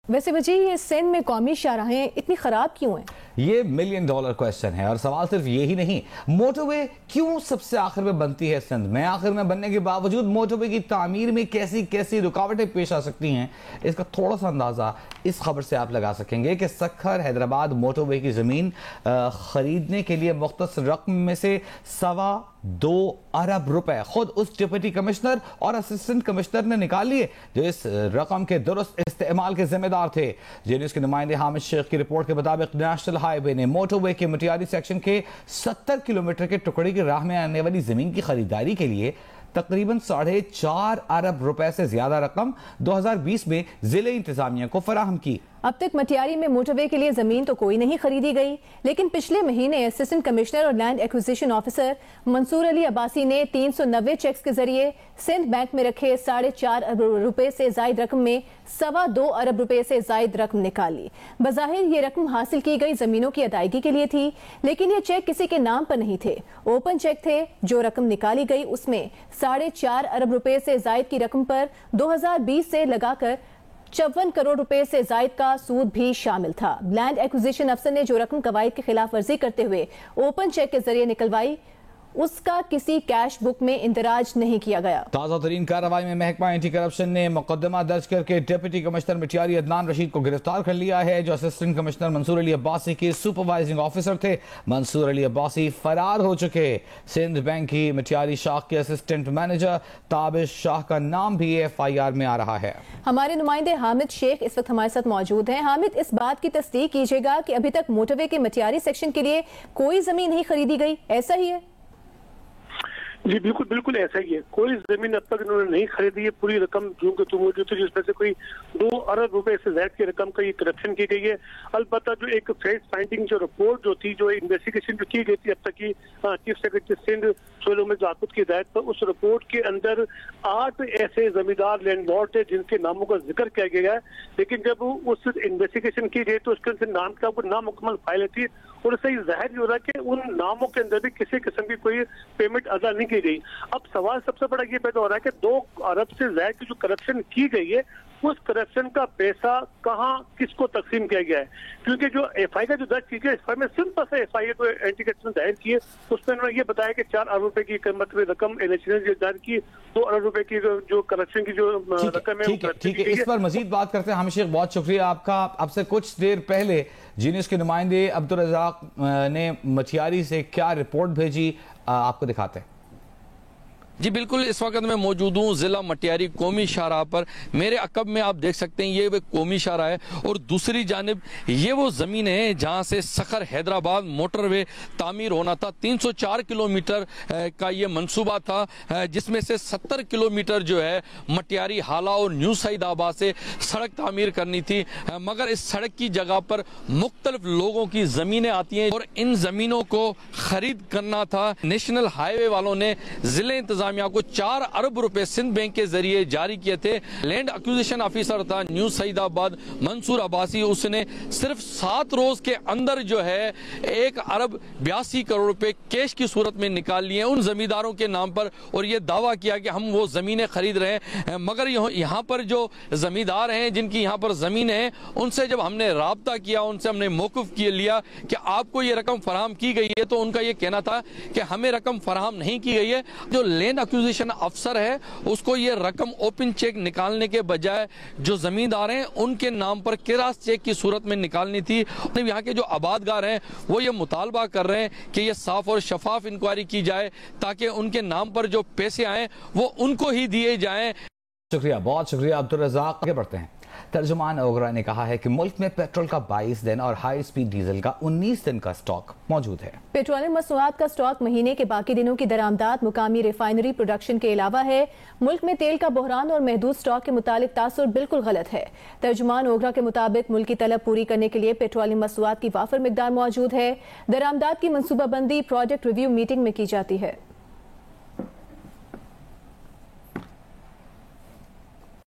वैसे वजह ये सिंध में कौमी शाहराहें इतनी खराब क्यों हैं? ये $1 मिलियन क्वेश्चन है और सवाल सिर्फ यही नहीं, मोटरवे क्यों सबसे आखिर में बनती है सिंध में? आखिर में बनने के बावजूद मोटरवे की तामीर में कैसी कैसी रुकावटें पेश आ सकती हैं, इसका थोड़ा सा अंदाजा इस खबर से आप लगा सकेंगे कि सखर हैदराबाद मोटरवे की जमीन खरीदने के लिए मुख्तस रकम में से $2.25 अरब खुद उस डिप्टी कमिश्नर और असिस्टेंट कमिश्नर ने निकाल लिए जो इस रकम के दुरुस्त इस्तेमाल के जिम्मेदार थे। जेएनयू के नुमाइंदे हामिद शेख की रिपोर्ट के मुताबिक नेशनल हाईवे ने मोटरवे के मटियारी सेक्शन के 70 किलोमीटर के टुकड़े की राह में आने वाली जमीन की खरीदारी के लिए तकरीबन $4.5 अरब से ज्यादा रकम 2020 में जिले इंतजामिया को फराहम की। अब तक मटियारी में मोटरवे के लिए जमीन तो कोई नहीं खरीदी गई, लेकिन पिछले महीने असिस्टेंट कमिश्नर और land acquisition officer Mansoor Ali Abbasi ने 390 चेक्स के जरिए सिंध बैंक में रखे $4.5 अरब से जायद रकम में $2.25 अरब से जायद रकम निकाल ली। बज़ाहिर ये रकम हासिल की गई जमीनों की अदायगी के लिए थी, लेकिन ये चेक किसी के नाम पर नहीं थे, ओपन चेक थे। जो रकम निकाली गई उसमें $4.5 अरब से जायद की रकम पर 2020 से लगाकर 54 करोड़ रुपए से जायद का सूद भी शामिल था। लैंड एक्विजिशन अफसर ने जो रकम कवायद की खिलाफ वर्जी करते हुए ओपन चेक के जरिए निकलवाई, उसका किसी कैश बुक में इंदराज नहीं किया गया। ताज़ा तरीन कार्रवाई में महकमा एंटी करप्शन ने मुकदमा दर्ज करके डिप्टी कमिश्नर मटियारी अदनान रशीद को गिरफ्तार कर लिया है, जो असिस्टेंट कमिश्नर मंसूर अली अब्बासी के सुपरवाइजिंग ऑफिसर थे। मंसूर अली अब्बासी फरार हो चुके। सिंध बैंक की मटियारी शाख के असिस्टेंट मैनेजर ताबिश शाह का नाम भी FIR में आ रहा है। हमारे नुमाइंदे हामिद शेख इस वक्त हमारे साथ मौजूद हैं। हामिद, इस बात की तस्दीक कीजिएगा कि अभी तक मोटरवे के मटियारी सेक्शन के लिए कोई जमीन नहीं खरीदी गई, ऐसा ही है? जी बिल्कुल बिल्कुल ऐसा ही है। कोई जमीन अब तक इन्होंने नहीं खरीदी है। पूरी रकम जो मौजूद थी, जिसमें से कोई $2 अरब से ज्यादा की रकम का ये करप्शन की गई है। अलबत्ता जो एक फैक्ट फाइंडिंग जो रिपोर्ट जो थी, जो इन्वेस्टिगेशन जो की गई थी अब तक की चीफ सेक्रेटरी सिंध सोहेल अहमद जाकुत की हिदायत पर, उस रिपोर्ट के अंदर 8 ऐसे जमींदार लैंडलॉर्ड थे जिनके नामों का जिक्र किया गया है। लेकिन जब उस इन्वेस्टिगेशन की गई तो उसके अंदर नाम का नामुकम्मल फाइल थी और इससे जाहिर हो रहा है कि उन नामों के अंदर भी किसी किस्म की कोई पेमेंट अदा नहीं की गई। अब सवाल सबसे बड़ा ये पैदा हो रहा है कि $2 अरब से ज्यादा की जो करप्शन की गई है, उस करप्शन का पैसा कहां किसको तकसीम किया गया है? क्योंकि जो FIR जो दर्ज की गई, FIR में सिंपल से FIR तो एंटी करप्शन दायर की है, उसमें उन्होंने ये बताया कि $4 अरब की कीमत में रकम एनएचए ने दायर की, $2 अरब की जो करप्शन की जो रकम है। ठीक है, इस पर मजीद बात करते हैं। हामिद शेख, बहुत शुक्रिया आपका। आपसे कुछ देर पहले जेएनयू के नुमाइंदे अब्दुल रज़ाक ने मटियारी से क्या रिपोर्ट भेजी, आपको दिखाते हैं। जी बिल्कुल, इस वक्त मैं मौजूद हूँ जिला मटियारी कौमी शाहराह पर। मेरे अकब में आप देख सकते हैं ये वो कौमी शाहराह है और दूसरी जानिब ये वो ज़मीन है जहाँ से सखर हैदराबाद मोटरवे तामीर होना था। 304 किलोमीटर का ये मंसूबा था, जिसमें से 70 किलोमीटर जो है मटियारी हाला और न्यू सईदाबाद से सड़क तामीर करनी थी, मगर इस सड़क की जगह पर मुख्तलिफ लोगों की ज़मीनें आती हैं और इन ज़मीनों को खरीद करना था। नेशनल हाईवे वालों ने जिले इंतजामिया को $4 अरब सिंध बैंक के जरिए जारी किए थे। लैंड एक्विजिशन ऑफिसर था न्यू सईदाबाद मंसूर अब्बासी, उसने सिर्फ 7 रोज के अंदर जो है $1 अरब 82 करोड़ रुपए कैश की सूरत में निकाल लिए उन जमींदारों के नाम पर और ये दावा किया कि हम वो जमीनें खरीद रहे हैं। मगर यहाँ पर जो जमींदार हैं जिनकी यहाँ पर जमीन है, उनसे जब हमने राब्ता किया, उनसे हमने मौक़िफ़ लिया कि आपको ये रकम फराहम की गई है, तो उनका ये कहना था कि हमें रकम फराहम नहीं की गई है। जो लैंड एक्विजिशन अफसर है उसको ये रकम ओपन चेक निकालने के बजाय जो जमींदार हैं उनके नाम पर किरास चेक की सूरत में निकालनी थी। यहाँ के जो आबादगार हैं वो ये मुतालबा कर रहे हैं कि ये साफ और शफाफ इंक्वायरी की जाए ताकि उनके नाम पर जो पैसे आए वो उनको ही दिए जाएं। शुक्रिया, बहुत शुक्रिया अब्दुल रज़ाक। आगे बढ़ते हैं। तर्जुमान ओगरा ने कहा है कि मुल्क में पेट्रोल का 22 दिन और हाई स्पीड डीजल का 19 दिन का स्टॉक मौजूद है। पेट्रोलियम मसनूआत का स्टॉक महीने के बाकी दिनों की दरामदाद मुकामी रिफाइनरी प्रोडक्शन के अलावा है। मुल्क में तेल का बहरान और महदूद स्टॉक के मुतालिक तासुर बिल्कुल गलत है। तर्जुमान ओगरा के मुताबिक मुल्क की तलब पूरी करने के लिए पेट्रोलियम मसनूआत की वाफर मिकदार मौजूद है। दरामदाद की मनसूबाबंदी प्रोजेक्ट रिव्यू मीटिंग में की जाती है।